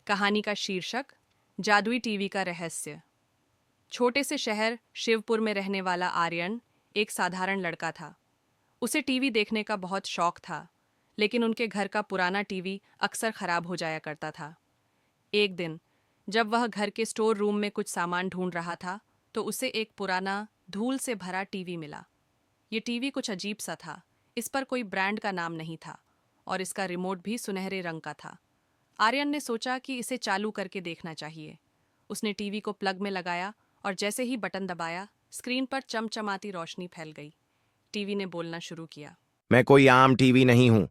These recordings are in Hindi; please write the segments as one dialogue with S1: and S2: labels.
S1: कहानी का शीर्षक जादुई टीवी का रहस्य। छोटे से शहर शिवपुर में रहने वाला आर्यन एक साधारण लड़का था। उसे टीवी देखने का बहुत शौक था, लेकिन उनके घर का पुराना टीवी अक्सर खराब हो जाया करता था। एक दिन जब वह घर के स्टोर रूम में कुछ सामान ढूंढ रहा था, तो उसे एक पुराना धूल से भरा टीवी मिला। ये टीवी कुछ अजीब सा था। इस पर कोई ब्रांड का नाम नहीं था और इसका रिमोट भी सुनहरे रंग का था। आर्यन ने सोचा कि इसे चालू करके देखना चाहिए। उसने टीवी को प्लग में लगाया और जैसे ही बटन दबाया, स्क्रीन पर चमचमाती रोशनी फैल गई। टीवी ने बोलना शुरू किया।
S2: मैं कोई आम टीवी नहीं हूं।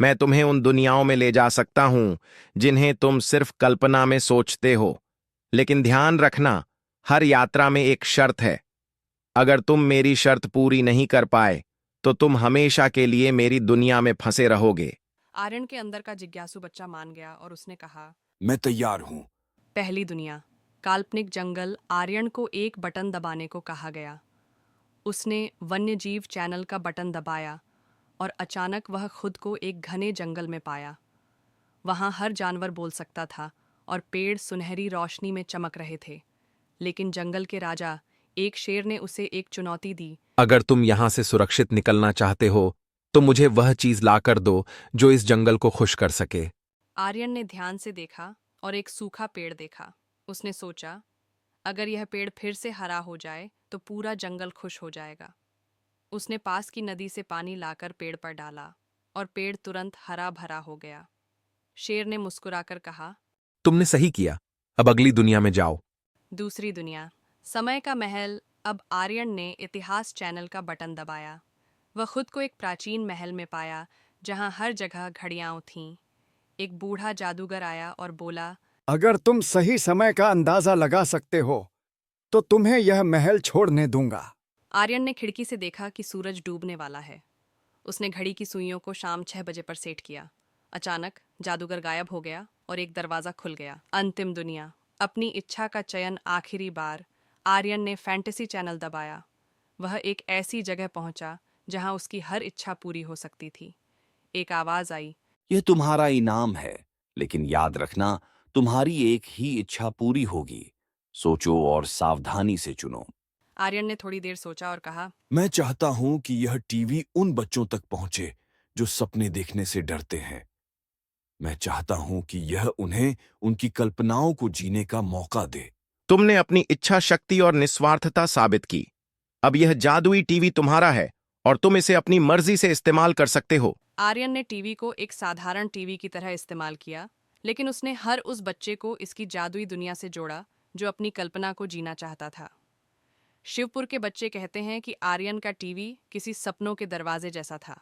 S2: मैं तुम्हें उन दुनियाओं में ले जा सकता हूं जिन्हें तुम सिर्फ कल्पना में सोचते हो। लेकिन ध्यान रखना, हर यात्रा में एक शर्त है। अगर तुम मेरी शर्त पूरी नहीं कर पाए, तो तुम हमेशा के लिए मेरी दुनिया में फंसे रहोगे।
S1: आर्यन के अंदर का जिज्ञासु बच्चा मान गया और उसने कहा,
S3: मैं तैयार हूं।
S1: पहली दुनिया, काल्पनिक जंगल। आर्यन को एक बटन दबाने को कहा गया। उसने वन्यजीव चैनल का बटन दबाया और अचानक वह खुद को एक घने जंगल में पाया। वहां हर जानवर बोल सकता था और पेड़ सुनहरी रोशनी में चमक रहे थे। लेकिन जंगल के राजा, एक शेर ने उसे एक चुनौती दी।
S4: अगर तुम यहां से सुरक्षित निकलना चाहते हो, तो मुझे वह चीज लाकर दो जो इस जंगल को खुश कर सके।
S1: आर्यन ने ध्यान से देखा और एक सूखा पेड़ देखा। उसने सोचा, अगर यह पेड़ फिर से हरा हो जाए तो पूरा जंगल खुश हो जाएगा। उसने पास की नदी से पानी लाकर पेड़ पर डाला और पेड़ तुरंत हरा भरा हो गया। शेर ने मुस्कुराकर कहा,
S4: तुमने सही किया। अब अगली दुनिया में जाओ।
S1: दूसरी दुनिया, समय का महल। अब आर्यन ने इतिहास चैनल का बटन दबाया। वह खुद को एक प्राचीन महल में पाया जहां हर जगह घड़ियां थीं। एक बूढ़ा जादूगर आया और बोला,
S3: अगर तुम सही समय का अंदाजा लगा सकते हो, तो तुम्हें यह महल छोड़ने दूंगा।
S1: आर्यन ने खिड़की से देखा कि सूरज डूबने वाला है। उसने घड़ी की सुइयों को शाम 6 बजे पर सेट किया। अचानक जादूगर गायब हो गया और एक दरवाजा खुल गया। अंतिम दुनिया, अपनी इच्छा का चयन। आखिरी बार आर्यन ने फैंटेसी चैनल दबाया। वह एक ऐसी जगह पहुंचा जहां उसकी हर इच्छा पूरी हो सकती थी। एक आवाज आई,
S5: यह तुम्हारा इनाम है, लेकिन याद रखना, तुम्हारी एक ही इच्छा पूरी होगी। सोचो और सावधानी से चुनो।
S1: आर्यन ने थोड़ी देर सोचा और कहा,
S3: मैं चाहता हूं कि यह टीवी उन बच्चों तक पहुंचे जो सपने देखने से डरते हैं। मैं चाहता हूं कि यह उन्हें उनकी कल्पनाओं को जीने का मौका दे।
S2: तुमने अपनी इच्छा शक्ति और निस्वार्थता साबित की। अब यह जादुई टीवी तुम्हारा है और तुम इसे अपनी मर्जी से इस्तेमाल कर सकते हो।
S1: आर्यन ने टीवी को एक साधारण टीवी की तरह इस्तेमाल किया, लेकिन उसने हर उस बच्चे को इसकी जादुई दुनिया से जोड़ा जो अपनी कल्पना को जीना चाहता था। शिवपुर के बच्चे कहते हैं कि आर्यन का टीवी किसी सपनों के दरवाजे जैसा था।